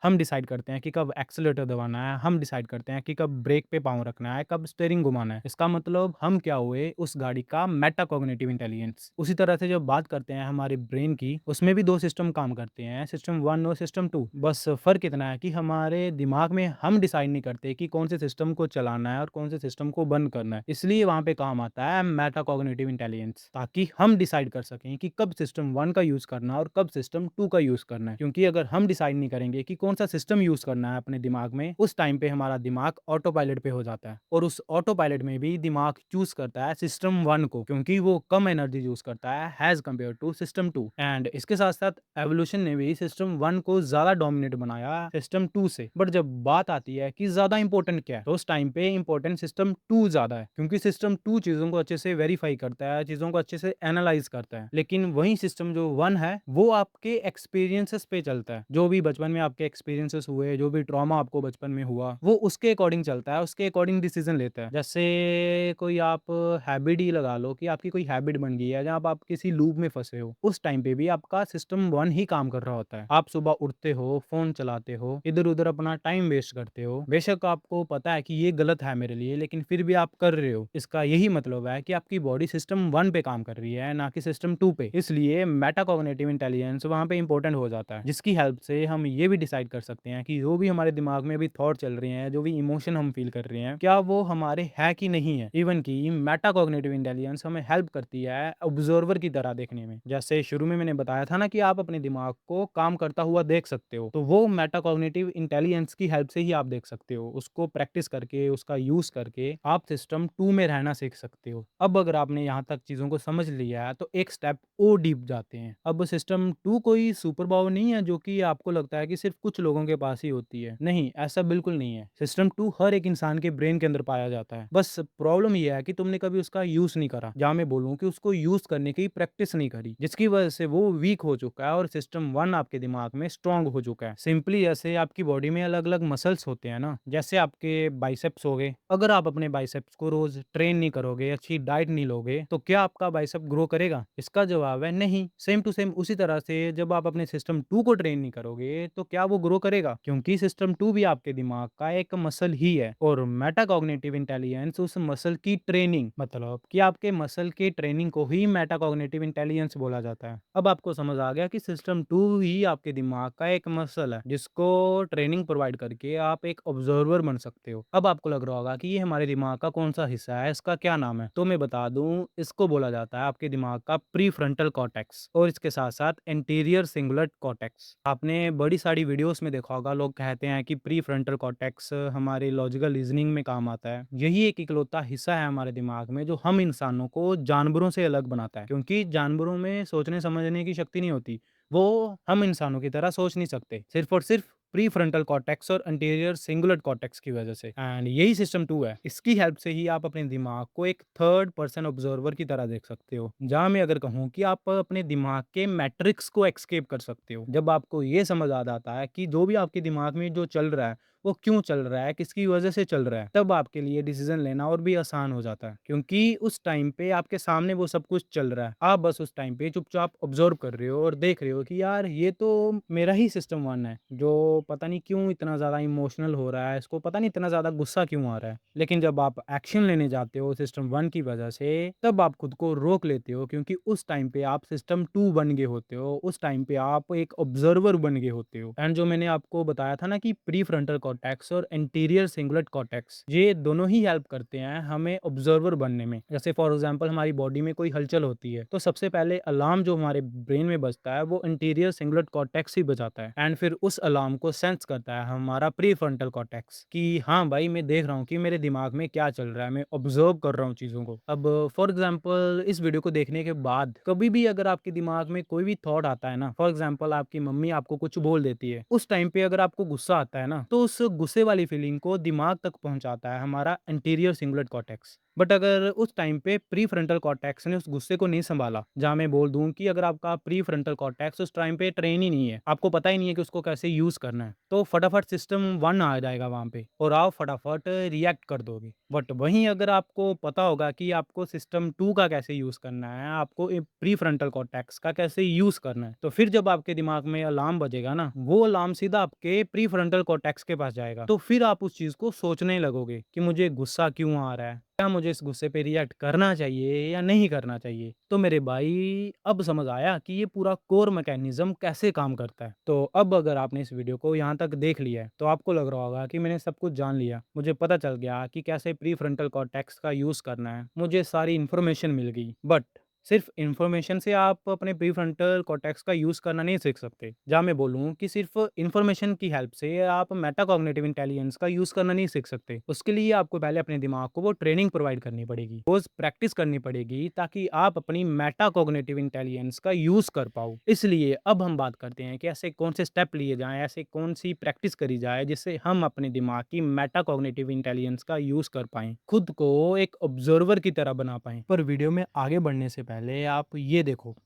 हम डिसाइड करते हैं कि कब एक्सेलेरेटर दबाना है, हम डिसाइड करते हैं कि कब ब्रेक पे पाँव रखना है, कब स्टीयरिंग घुमाना है। इसका मतलब हम क्या हुए? उस गाड़ी का मेटाकॉग्निटिव इंटेलिजेंस। उसी तरह से जब बात करते हैं हमारे ब्रेन की, उसमें भी 2 सिस्टम काम करते हैं, सिस्टम 1 और सिस्टम 2। बस फर्क इतना है कि हमारे दिमाग में हम डिसाइड नहीं करते कि कौन से सिस्टम को चलाना है और कौन से सिस्टम को बंद करना है। इसलिए वहां पे काम आता है मेटाकॉग्निटिव इंटेलिजेंस, ताकि हम डिसाइड कर सकें कि कब सिस्टम 1 का यूज करना है और कब सिस्टम 2 का यूज करना है। क्योंकि अगर हम डिसाइड नहीं करेंगे कि कौन सा सिस्टम यूज करना है अपने दिमाग में, उस टाइम पे हमारा दिमाग ऑटो पायलट पे हो जाता है, और उस ऑटो पायलट में भी दिमाग चूज करता है सिस्टम 1 को, क्योंकि वो कम एनर्जी यूज करता है as compare to system 2। And इसके साथ साथ एवोल्यूशन ने भी सिस्टम 1 को ज्यादा डोमिनेट बनाया सिस्टम 2 से। बट जब बात आती है कि ज्यादा इंपॉर्टेंट क्या है, तो उस टाइम पे इंपॉर्टेंट सिस्टम 2 ज्यादा है, क्योंकि सिस्टम 2 चीजों को अच्छे से वेरीफाई करता है, चीजों को अच्छे से एनालाइज करता है। लेकिन वही सिस्टम जो 1 है वो आपके एक्सपीरियंसेस पे चलता है। जो भी बचपन में आपके एक्सपीरियंसेस हुए, जो भी ट्रॉमा आपको बचपन में हुआ, वो उसके अकॉर्डिंग चलता है, उसके अकॉर्डिंग डिसीजन लेता है। जैसे कोई आप हैबिट ही लगा लो कि आपकी कोई हैबिट बन गई है जहाँ आप किसी लूप में फंसे हो, उस टाइम पे भी आपका सिस्टम 1 ही काम कर रहा होता है। आप सुबह उठते हो, फोन चलाते हो, इधर उधर अपना टाइम वेस्ट करते हो, बेशक आपको पता है कि ये गलत है मेरे लिए, लेकिन फिर भी आप कर रहे हो। इसका यही मतलब है कि आपकी बॉडी सिस्टम 1 पे काम कर रही है, ना कि सिस्टम 2 पे। इसलिए मेटाकॉग्निटिव इंटेलिजेंस वहां पे इंपॉर्टेंट हो जाता है, जिसकी हेल्प से हम ये भी डिसाइड कर सकते हैं कि जो भी हमारे दिमाग में अभी थॉट चल रहे हैं, जो भी इमोशन हम फील कर रहे हैं, क्या वो हमारे है कि नहीं है। इवन की मेटाकॉग्निटिव इंटेलिजेंस हमें हेल्प करती है ऑब्जर्वर की तरह देखने में। जैसे शुरू में मैंने बताया था ना कि आप अपने दिमाग को काम करता हुआ देख सकते हो, तो वो मेटाकॉग्निटिव इंटेलिजेंस की हेल्प से ही आप देख सकते हो। उसको प्रैक्टिस करके, उसका यूज करके आप सिस्टम 2 में रहना सीख सकते हो। अब अगर आपने यहाँ तक चीजों को समझ लिया है, तो एक स्टेप और डीप जाते हैं। अब सिस्टम 2 कोई सुपर पावर नहीं है जो कि आपको लगता है कि सिर्फ कुछ लोगों के पास ही होती है। नहीं, ऐसा बिल्कुल नहीं है। सिस्टम 2 हर एक इंसान के ब्रेन के अंदर पाया जाता है। बस प्रॉब्लम यह है कि तुमने कभी उसका यूज नहीं करा, जहां मैं बोलूं कि उसको यूज करने की प्रैक्टिस नहीं करी, जिसकी वजह से वो वीक हो चुका है और सिस्टम 1 आपके दिमाग में स्ट्रांग हो चुका है। सिंपली जैसे आपकी बॉडी में अलग अलग मसल्स होते हैं ना, जैसे आपके बाइसेप्स हो गए, अगर आप अपने बाइसेप्स को रोज ट्रेन नहीं करोगे, अच्छी डाइट नहीं लोगे, तो क्या आपका बाइसेप ग्रो करेगा? इसका जवाब है नहीं। सेम टू सेम उसी तरह से जब आप अपने सिस्टम 2 को ट्रेन नहीं करोगे, तो क्या वो ग्रो करेगा? क्योंकि सिस्टम 2 भी आपके दिमाग का एक मसल ही है। और मेटाकॉग्निटिव इंटेलिजेंस उस मसल की ट्रेनिंग, मतलब कि आपके मसल की ट्रेनिंग को ही मेटाकॉग्निटिव इंटेलिजेंस बोला जाता है। अब आपको समझ आ गया कि सिस्टम 2 ही आपके दिमाग का एक मसल है, जिसको ट्रेनिंग प्रोवाइड करके आप एक ऑब्जर्वर बन सकते हो। अब आपको लग रहा होगा कि ये हमारे दिमाग का कौन सा हिस्सा है, इसका क्या नाम है? तो मैं बता दूं, इसको बोला जाता है आपके दिमाग का प्री फ्रंटल कॉर्टेक्स, और इसके साथ साथ एंटीरियर सिंगुलेट कॉर्टेक्स। आपने बड़ी सारी वीडियोस में देखा होगा, लोग कहते हैं कि प्री फ्रंटल कॉर्टेक्स हमारे लॉजिकल रीजनिंग में काम आता है। यही एक इकलौता हिस्सा है हमारे दिमाग में जो हम इंसानों को जानवरों से अलग बनाता है, क्योंकि जानवरों में सोचने समझने की शक्ति नहीं होती। वो हम इंसानों की तरह सोच नहीं सकते, सिर्फ और सिर्फ प्री फ्रंटल कॉर्टेक्स और अंटीरियर सिंगुलेट कॉर्टेक्स की वजह से। एंड यही सिस्टम 2 है। इसकी हेल्प से ही आप अपने दिमाग को एक थर्ड पर्सन ऑब्जर्वर की तरह देख सकते हो, जहां मैं अगर कहूं कि आप अपने दिमाग के मैट्रिक्स को एक्सकेप कर सकते हो। जब आपको ये समझ आ जाता है कि जो भी आपके दिमाग में जो चल रहा है वो क्यों चल रहा है, किसकी वजह से चल रहा है, तब आपके लिए डिसीजन लेना और भी आसान हो जाता है, क्योंकि उस टाइम पे आपके सामने वो सब कुछ चल रहा है। आप बस उस टाइम पे चुपचाप ऑब्जर्व कर रहे हो और देख रहे हो कि यार ये तो मेरा ही सिस्टम 1 है, जो पता नहीं क्यों इतना ज्यादा इमोशनल हो रहा है, इसको पता नहीं इतना ज्यादा गुस्सा क्यों आ रहा है। लेकिन जब आप एक्शन लेने जाते हो सिस्टम 1 की वजह से, तब आप खुद को रोक लेते हो, क्योंकि उस टाइम पे आप सिस्टम 2 बन गए होते हो, उस टाइम पे आप एक ऑब्जर्वर बन गए होते हो। एंड जो मैंने आपको बताया था ना कि प्री फ्रंटल कॉर्टेक्स और एंटीरियर सिंगुलेट कॉर्टेक्स, ये दोनों ही हेल्प करते हैं हमें ऑब्जर्वर बनने में। जैसे फॉर एग्जांपल हमारी बॉडी में कोई हलचल होती है, तो सबसे पहले अलार्म जो हमारे ब्रेन में बजता है वो एंटीरियर सिंगुलेट कॉर्टेक्स ही बजाता है। एंड फिर उस अलार्म को सेंस करता है हमारा प्री फ्रंटल कॉर्टेक्स कि हाँ भाई, मैं देख रहा हूँ कि मेरे दिमाग में क्या चल रहा है, मैं ऑब्जर्व कर रहा हूँ चीजों को। अब फॉर एग्जाम्पल इस वीडियो को देखने के बाद कभी भी अगर आपके दिमाग में कोई भी थॉट आता है ना, फॉर एग्जाम्पल आपकी मम्मी आपको कुछ बोल देती है, उस टाइम पे अगर आपको गुस्सा आता है ना, तो उस गुस्से वाली फीलिंग को दिमाग तक पहुंचाता है हमारा एंटीरियर सिंगुलेट कॉर्टेक्स। बट अगर उस टाइम पे प्री फ्रंटल कॉर्टेक्स ने उस गुस्से को नहीं संभाला, जहां मैं बोल दूं कि अगर आपका प्री फ्रंटल कॉर्टेक्स उस टाइम पे ट्रेन ही नहीं है, आपको पता ही नहीं है कि उसको कैसे यूज करना है, तो फटाफट सिस्टम 1 आ जाएगा वहां पे और आप फटाफट रिएक्ट कर दोगे। बट वहीं अगर आपको पता होगा कि आपको सिस्टम 2 का कैसे यूज करना है, आपको प्री फ्रंटल कॉर्टेक्स का कैसे यूज करना है, तो फिर जब आपके दिमाग में अलार्म बजेगा ना, वो अलार्म सीधा आपके प्री फ्रंटल कॉर्टेक्स के पास जाएगा। तो फिर आप उस चीज को सोचने लगोगे कि मुझे गुस्सा क्यों आ रहा है, क्या मुझे इस गुस्से पे रिएक्ट करना चाहिए या नहीं करना चाहिए। तो मेरे भाई, अब समझ आया कि ये पूरा कोर मैकेनिज्म कैसे काम करता है। तो अब अगर आपने इस वीडियो को यहाँ तक देख लिया है, तो आपको लग रहा होगा कि मैंने सब कुछ जान लिया, मुझे पता चल गया कि कैसे प्री फ्रंटल कॉर्टेक्स का यूज करना है, मुझे सारी इन्फॉर्मेशन मिल गई। बट सिर्फ इन्फॉर्मेशन से आप अपने प्रीफ्रंटल कॉर्टेक्स का यूज़ करना नहीं सीख सकते। जहाँ मैं बोलूँ कि सिर्फ इन्फॉर्मेशन की हेल्प से आप मेटाकॉग्निटिव इंटेलिजेंस का यूज़ करना नहीं सीख सकते। उसके लिए आपको पहले अपने दिमाग को वो ट्रेनिंग प्रोवाइड करनी पड़ेगी, रोज़ प्रैक्टिस करनी पड़ेगी ताकि आप अपनी मेटाकॉग्निटिव इंटेलिजेंस का यूज़ कर पाओ। इसलिए अब हम बात करते हैं कि ऐसे कौन से स्टेप लिए जाएँ, ऐसे कौन-सी प्रैक्टिस करी जाए जिससे हम अपने दिमाग की मेटाकॉग्निटिव इंटेलिजेंस का यूज़ कर पाएँ, खुद को एक ऑब्ज़र्वर की तरह बना पाएँ। पर वीडियो में आगे बढ़ने से पहले आप ये देखो।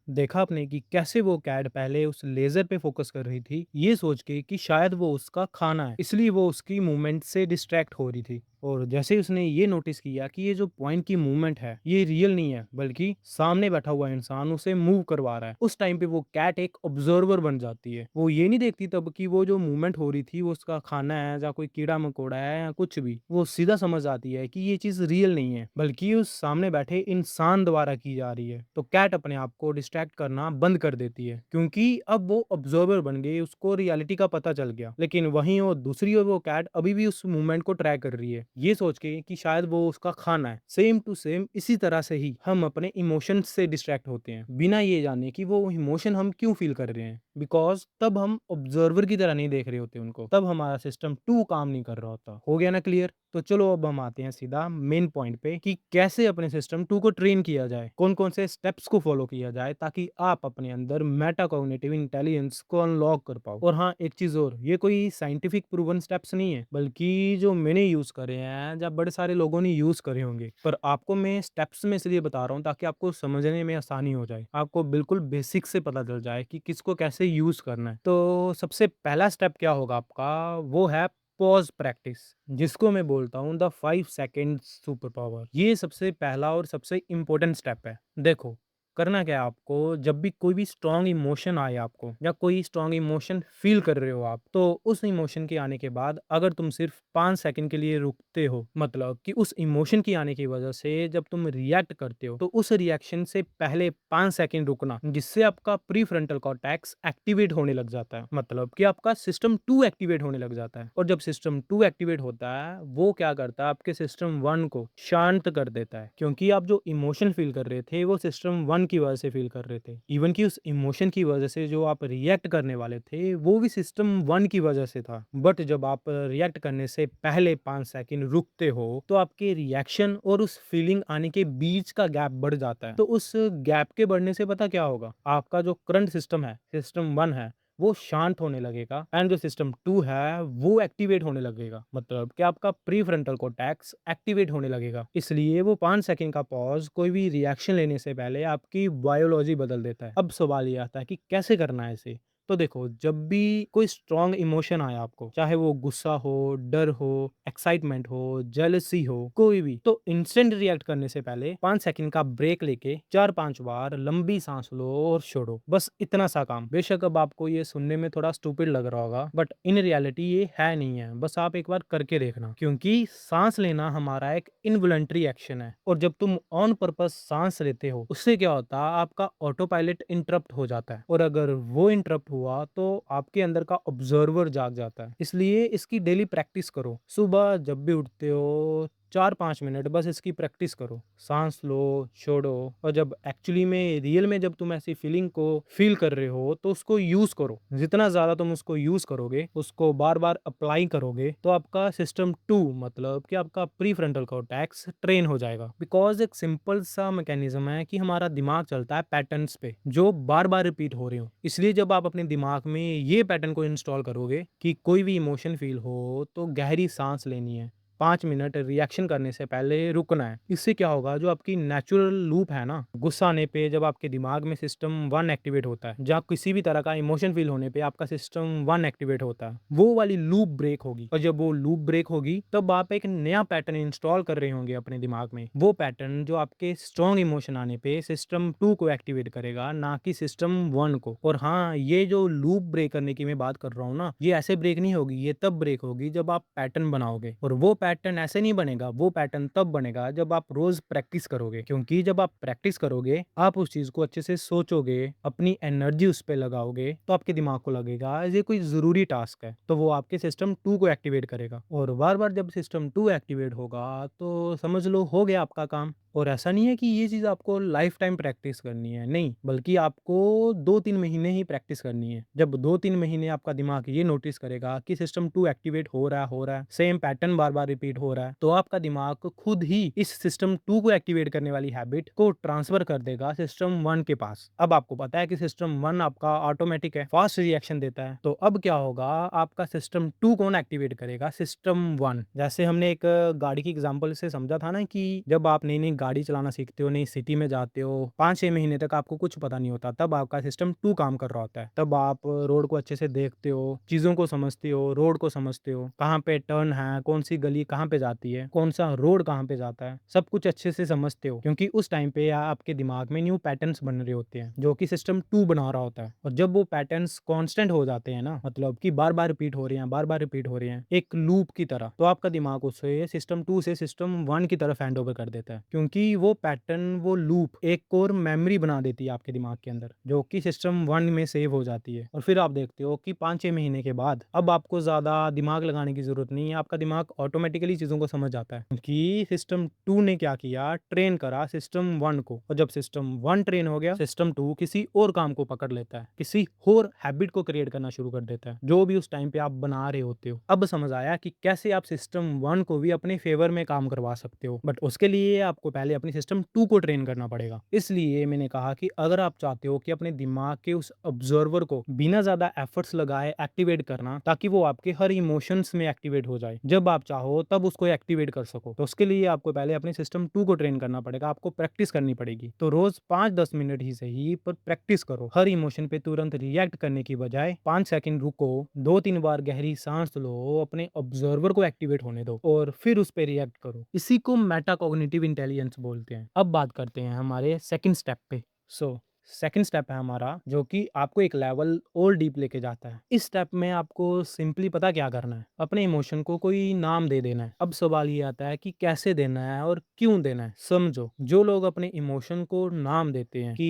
देखा आपने कि कैसे वो कैट पहले उस लेज़र पे फ़ोकस कर रही थी, ये सोच के कि शायद वो उसका खाना है, इसलिए वो उसकी मूवमेंट से डिस्ट्रैक्ट हो रही थी। और जैसे ही उसने ये नोटिस किया कि ये जो पॉइंट की मूवमेंट है, ये रियल नहीं है, बल्कि सामने बैठा हुआ इंसान उसे मूव करवा रहा है। उस टाइम पे वो कैट एक ऑब्ज़र्वर बन जाती है। वो ये नहीं देखती तब कि वो जो मूवमेंट हो रही थी, वो उसका खाना है या कोई कीड़ा-मकोड़ा है या कुछ भी। वो सीधा समझ आती है कि ये चीज़ रियल नहीं है, बल्कि उस सामने बैठे इंसान द्वारा की जा रही है। तो कैट अपने आप को डिस्ट्रैक्ट करना बंद कर देती है, क्योंकि अब वो ऑब्ज़र्वर बन गई, उसको रियलिटी का पता चल गया। लेकिन वहीं वो दूसरी ओर वो कैट अभी भी उस मूवमेंट को ट्रैक कर रही है, ये सोच के कि शायद वो उसका खाना है। सेम टू सेम इसी तरह से ही हम अपने इमोशंस से डिस्ट्रैक्ट होते हैं, बिना ये जाने कि वो इमोशन हम क्यों फ़ील कर रहे हैं। बिकॉज़ तब हम ऑब्ज़र्वर की तरह नहीं देख रहे होते उनको, तब हमारा सिस्टम 2 काम नहीं कर रहा होता। हो गया ना क्लियर? तो चलो अब हम आते हैं सीधा मेन पॉइंट पे कि कैसे अपने सिस्टम 2 को ट्रेन किया जाए, कौन-कौन से स्टेप्स को फ़ॉलो किया जाए ताकि आप अपने अंदर मेटाकॉग्निटिव इंटेलिजेंस को अनलॉक कर पाओ। और हाँ, एक चीज़ और, ये कोई साइंटिफिक प्रूवन स्टेप्स नहीं है, बल्कि जो मैंने यूज़ करे हैं या बड़े सारे लोगों ने यूज़ करे होंगे। पर आपको मैं स्टेप्स में इसलिए बता रहा हूँ ताकि आपको समझने में आसानी हो जाए। आपको बिल्कुल बेसिक से पता चल जाए कि किसको कैसे यूज़ करना है। तो सबसे पहला स्टेप क्या होगा आपका, वो है पॉज़ प्रैक्टिस, जिसको मैं बोलता हूँ द 5 सेकंड्स सुपर पावर। ये सबसे पहला और सबसे इम्पोर्टेंट स्टेप है। देखो, करना क्या है आपको, जब भी कोई भी स्ट्रॉन्ग इमोशन आए आपको या कोई स्ट्रॉन्ग इमोशन फ़ील कर रहे हो आप, तो उस इमोशन के आने के बाद अगर तुम सिर्फ़ 5 सेकंड के लिए रुकते हो, मतलब कि उस इमोशन के आने की वज़ह से जब तुम रिएक्ट करते हो, तो उस रिएक्शन से पहले 5 सेकंड रुकना, जिससे आपका प्रीफ्रंटल कॉर्टेक्स एक्टिवेट होने लग जाता है। मतलब कि आपका सिस्टम 2 एक्टिवेट होने लग जाता है। और जब सिस्टम 2 एक्टिवेट होता है, वो क्या करता है, आपके सिस्टम 1 को शांत कर देता है। क्योंकि आप जो इमोशन फ़ील कर रहे थे, वो सिस्टम 1 की वज़ह से फ़ील कर रहे थे। इवन कि उस इमोशन की वज़ह से जो आप रिएक्ट करने वाले थे, वो भी सिस्टम 1 की वज़ह से था। बट जब आप रिएक्ट करने से पहले 5 सेकंड रुकते हो, तो आपके रिएक्शन और उस फीलिंग आने के बीच का गैप बढ़ जाता है। तो उस गैप के बढ़ने से पता क्या होगा? आपका जो करंट सिस्टम है, सिस्टम 1 है, वो शांत होने लगेगा एंड जो सिस्टम 2 है वो एक्टिवेट होने लगेगा। मतलब कि आपका प्रीफ्रंटल कॉर्टेक्स एक्टिवेट होने लगेगा। इसलिए वो 5 सेकंड का पॉज़ कोई भी रिएक्शन लेने से पहले आपकी बायोलॉजी बदल देता है। अब सवाल ये आता है कि कैसे करना है इसे? तो देखो, जब भी कोई स्ट्रॉन्ग इमोशन आए आपको, चाहे वो गुस्सा हो, डर हो, एक्साइटमेंट हो, जेलसी हो, कोई भी, तो इंस्टेंट रिएक्ट करने से पहले 5 सेकंड का ब्रेक लेके 4-5 बार लंबी सांस लो और छोड़ो। बस इतना सा काम। बेशक अब आपको ये सुनने में थोड़ा स्टूपिड लग रहा होगा, बट इन रियलिटी ये है नहीं है। बस आप एक बार करके देखना, क्योंकि सांस लेना हमारा एक इनवॉलंटरी एक्शन है और जब तुम ऑन पर्पस सांस लेते हो, उससे क्या होता है, आपका ऑटो पायलट इंटरप्ट हो जाता है और अगर वो इंटरप्ट हुआ तो आपके अंदर का ऑब्जर्वर जाग जाता है। इसलिए इसकी डेली प्रैक्टिस करो। सुबह जब भी उठते हो 4-5 मिनट बस इसकी प्रैक्टिस करो। साँस लो, छोड़ो और जब एक्चुअली में रियल में जब तुम ऐसी फीलिंग को फ़ील कर रहे हो तो उसको यूज़ करो। जितना ज़्यादा तुम उसको यूज़ करोगे, उसको बार-बार अप्लाई करोगे, तो आपका सिस्टम 2 मतलब कि आपका प्रीफ्रंटल कॉर्टेक्स ट्रेन हो जाएगा। बिकॉज़ एक सिंपल सा मैकेनिज़्म है कि हमारा दिमाग चलता है पैटर्न्स पे, जो बार-बार रिपीट हो रहे हो। इसलिए जब आप अपने दिमाग में ये पैटर्न को इंस्टॉल करोगे कि कोई भी इमोशन फ़ील हो तो गहरी साँस लेनी है। 5 मिनट रिएक्शन करने से पहले रुकना है। इससे क्या होगा, जो आपकी नेचुरल लूप है ना, गुस्सा आने पे जब आपके दिमाग में सिस्टम 1 एक्टिवेट होता है, जहाँ किसी भी तरह का इमोशन फ़ील होने पे आपका सिस्टम 1 एक्टिवेट होता है, वो वाली लूप ब्रेक होगी और जब वो लूप ब्रेक होगी तब आप एक नया पैटर्न इंस्टॉल कर रहे होंगे अपने दिमाग में। वो पैटर्न जो आपके स्ट्रॉन्ग इमोशन आने पे सिस्टम 2 को एक्टिवेट करेगा, ना कि सिस्टम 1 को। और हाँ, ये जो लूप ब्रेक करने की मैं बात कर रहा हूँ ना, ये ऐसे ब्रेक नहीं होगी, ये तब ब्रेक होगी जब आप पैटर्न बनाओगे और वो पैटर्न ऐसे नहीं बनेगा, वो पैटर्न तब बनेगा जब आप रोज़ प्रैक्टिस करोगे। क्योंकि जब आप प्रैक्टिस करोगे, आप उस चीज़ को अच्छे से सोचोगे, अपनी एनर्जी उस पे लगाओगे, तो आपके दिमाग को लगेगा ये कोई ज़रूरी टास्क है, तो वो आपके सिस्टम 2 को एक्टिवेट करेगा और बार-बार जब सिस्टम 2 एक्टिवेट होगा, तो समझ लो हो गया आपका काम। और ऐसा नहीं है कि ये चीज़ आपको लाइफ टाइम प्रैक्टिस करनी है, नहीं, बल्कि आपको 2-3 महीने ही प्रैक्टिस करनी है। जब 2-3 महीने आपका दिमाग ये नोटिस करेगा कि सिस्टम 2 एक्टिवेट हो रहा है, सेम पैटर्न बार-बार रिपीट हो रहा है, तो आपका दिमाग खुद ही इस सिस्टम 2 को एक्टिवेट करने वाली हैबिट को ट्रांसफर कर देगा सिस्टम 1 के पास। अब आपको पता है कि सिस्टम 1 आपका ऑटोमेटिक है, फास्ट रिएक्शन देता है, तो अब क्या होगा, आपका सिस्टम 2 कौन एक्टिवेट करेगा? सिस्टम 1। जैसे हमने एक गाड़ी की एग्जांपल से समझा था ना कि जब आप नई-नई गाड़ी चलाना सीखते हो, नई सिटी में जाते हो, 5-6 महीने तक आपको कुछ पता नहीं होता, तब आपका सिस्टम 2 काम कर रहा होता है। तब आप रोड को अच्छे से देखते हो, चीज़ों को समझते हो, रोड को समझते हो, कहाँ पे टर्न है, कौन-सी गली कहाँ पे जाती है, कौन-सा रोड कहाँ पे जाता है, सब कुछ अच्छे से समझते हो। क्योंकि उस टाइम पे आपके दिमाग में न्यू पैटर्न्स बन रहे होते हैं, जो कि सिस्टम 2 बना रहा होता है। और जब वो पैटर्न्स कांस्टेंट हो जाते हैं ना, मतलब कि बार-बार रिपीट हो रहे हैं, बार-बार रिपीट हो रहे हैं, एक लूप की तरह, तो आपका दिमाग उसे सिस्टम 2 से सिस्टम 1 की तरफ हैंड ओवर कर देता है। क्योंकि वो पैटर्न, वो लूप एक कोर मेमोरी बना देती है आपके दिमाग के अंदर, जो कि सिस्टम 1 में सेव हो जाती है। और फिर आप देखते हो कि 5-6 महीने के बाद अब आपको ज़्यादा दिमाग लगाने की ज़रूरत नहीं है, आपका दिमाग ऑटोमेटिकली चीज़ों को समझ जाता है। क्योंकि सिस्टम 2 ने क्या किया, ट्रेन करा सिस्टम 1 को, और जब सिस्टम 1 ट्रेन हो गया, सिस्टम 2 किसी और काम को पकड़ लेता है, किसी और हैबिट को क्रिएट करना शुरू कर देता है, जो भी उस टाइम पे आप बना रहे होते हो। अब समझ आया कि कैसे आप सिस्टम 1 को भी अपने फेवर में काम करवा सकते हो, बट उसके लिए आपको पहले अपनी सिस्टम 2 को ट्रेन करना पड़ेगा। इसलिए मैंने कहा कि अगर आप चाहते हो कि अपने दिमाग के उस ऑब्जर्वर को बिना ज़्यादा एफर्ट्स लगाए एक्टिवेट करना, ताकि वो आपके हर इमोशंस में एक्टिवेट हो जाए, जब आप चाहो तब उसको एक्टिवेट कर सको, तो उसके लिए आपको पहले अपने सिस्टम 2 को ट्रेन करना पड़ेगा, आपको प्रैक्टिस करनी पड़ेगी। तो रोज 5-10 मिनट ही सही, पर प्रैक्टिस करो। हर इमोशन पे तुरंत रिएक्ट करने की बजाय 5 सेकंड रुको, 2-3 बार गहरी सांस लो, अपने ऑब्जर्वर को एक्टिवेट होने दो और फिर उस पे रिएक्ट करो। इसी को मेटाकॉग्निटिव इंटेलिजेंस बोलते हैं। अब बात करते हैं हमारे सेकंड स्टेप पे। सो सेकंड स्टेप है हमारा, जो कि आपको एक लेवल और डीप लेके जाता है। इस स्टेप में आपको सिंपली पता क्या करना है, अपने इमोशन को कोई नाम दे देना है। अब सवाल ये आता है कि कैसे देना है और क्यों देना है। समझो, जो लोग अपने इमोशन को नाम देते हैं कि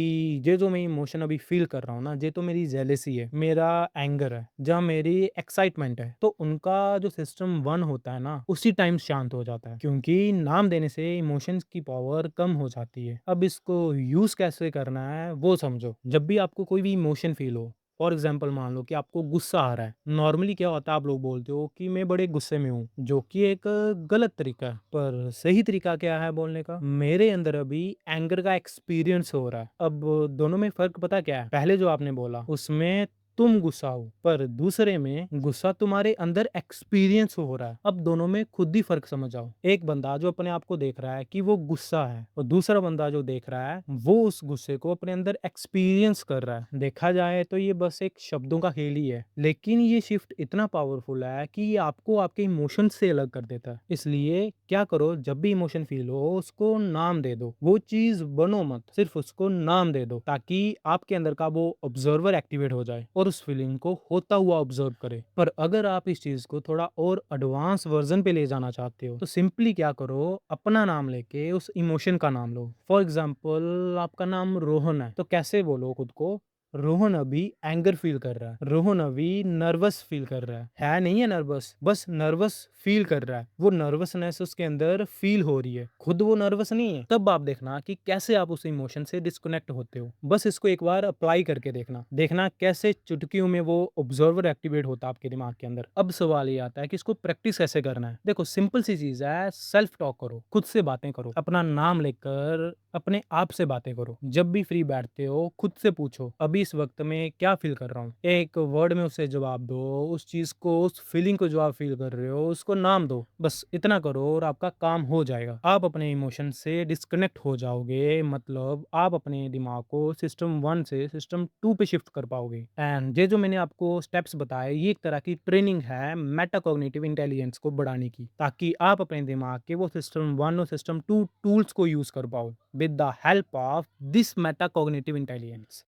ये जो मैं इमोशन अभी फील कर रहा हूँ ना, ये तो मेरी जेलेसी है, मेरा एंगर है, या मेरी एक्साइटमेंट है, तो उनका जो सिस्टम 1 होता है ना, उसी टाइम शांत हो जाता है। क्योंकि नाम देने से इमोशंस की पावर कम हो जाती है। अब इसको यूज कैसे करना है वो समझो। जब भी आपको कोई भी इमोशन फील हो, फॉर एग्जाम्पल मान लो कि आपको गुस्सा आ रहा है, नॉर्मली क्या होता है, आप लोग बोलते हो कि मैं बड़े गुस्से में हूँ, जो कि एक गलत तरीका है। पर सही तरीका क्या है बोलने का, मेरे अंदर अभी एंगर का एक्सपीरियंस हो रहा है। अब दोनों में फर्क पता क्या है, पहले जो आपने बोला उसमें तुम गुस्सा हो, पर दूसरे में गुस्सा तुम्हारे अंदर एक्सपीरियंस हो रहा है। अब दोनों में खुद ही फर्क समझ आओ। एक बंदा जो अपने आप को देख रहा है कि वो गुस्सा है, और दूसरा बंदा जो देख रहा है वो उस गुस्से को अपने अंदर एक्सपीरियंस कर रहा है। देखा जाए तो ये बस एक शब्दों का खेल ही है, लेकिन ये शिफ्ट इतना पावरफुल है कि ये आपको आपके इमोशन से अलग कर देता है। इसलिए क्या करो, जब भी इमोशन फील हो उसको नाम दे दो, वो चीज बनो मत, सिर्फ उसको नाम दे दो, ताकि आपके अंदर का वो ऑब्जर्वर एक्टिवेट हो जाए और उस फीलिंग को होता हुआ ऑब्जर्व करे। पर अगर आप इस चीज को थोड़ा और एडवांस वर्जन पे ले जाना चाहते हो, तो सिंपली क्या करो, अपना नाम लेके उस इमोशन का नाम लो। फॉर एग्जाम्पल आपका नाम रोहन है, तो कैसे बोलो खुद को, रोहन अभी एंगर फील कर रहा है, रोहन अभी नर्वस फील कर रहा है नहीं है नर्वस, बस नर्वस फील कर रहा है, वो नर्वसनेस उसके अंदर फील हो रही है, खुद वो नर्वस नहीं है। तब आप देखना कि कैसे आप उस इमोशन से डिस्कनेक्ट होते हो। बस इसको एक बार अप्लाई करके देखना, देखना कैसे चुटकियों में वो ऑब्जर्वर एक्टिवेट होता है आपके दिमाग के अंदर। अब सवाल ये आता है कि इसको प्रैक्टिस कैसे करना है। देखो, सिंपल सी चीज है, सेल्फ टॉक करो, खुद से बातें करो, अपना नाम लेकर अपने आप से बातें करो। जब भी फ्री बैठते हो खुद से पूछो, अभी इस वक्त में क्या फील कर रहा हूँ, एक वर्ड में उसे जवाब दो, उस चीज को, उस फीलिंग को जो आप फील कर रहे हो उसको नाम दो। बस इतना करो और आपका काम हो जाएगा। आप अपने इमोशन से डिस्कनेक्ट हो जाओगे, मतलब आप अपने दिमाग को सिस्टम 1 से सिस्टम 2 पे शिफ्ट कर पाओगे। एंड ये जो मैंने आपको स्टेप्स बताए, ये एक तरह की ट्रेनिंग है मेटाकॉग्निटिव इंटेलिजेंस को बढ़ाने की, ताकि आप अपने दिमाग के वो सिस्टम 1 और सिस्टम 2 टूल्स को यूज कर पाओ with the help of this metacognitive intelligence।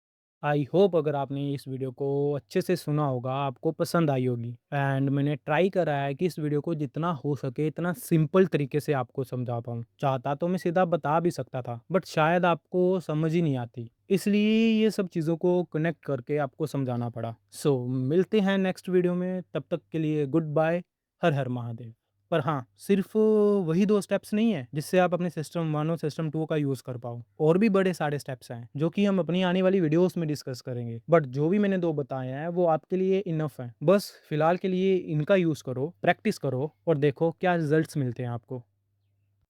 I hope अगर आपने इस वीडियो को अच्छे से सुना होगा, आपको पसंद आई होगी। एंड मैंने ट्राई करा है कि इस वीडियो को जितना हो सके इतना सिंपल तरीके से आपको समझा पाऊँ। चाहता तो मैं सीधा बता भी सकता था, बट शायद आपको समझ ही नहीं आती। इसलिए ये सब चीज़ों को कनेक्ट करके आपको समझाना पड़ा। सो मिलते हैं नेक्स्ट वीडियो में, तब तक के लिए गुड बाय। हर हर महादेव। पर हाँ, सिर्फ़ वही 2 स्टेप्स नहीं है, जिससे आप अपने सिस्टम 1 और सिस्टम 2 का यूज़ कर पाओ। और भी बड़े सारे स्टेप्स हैं, जो कि हम अपनी आने वाली वीडियोज़ में डिस्कस करेंगे। बट जो भी मैंने 2 बताए हैं, वो आपके लिए इनफ हैं। बस फिलहाल के लिए इनका यूज़ करो, प्रैक्टिस करो और देखो क्या रिज़ल्ट्स मिलते हैं आपको।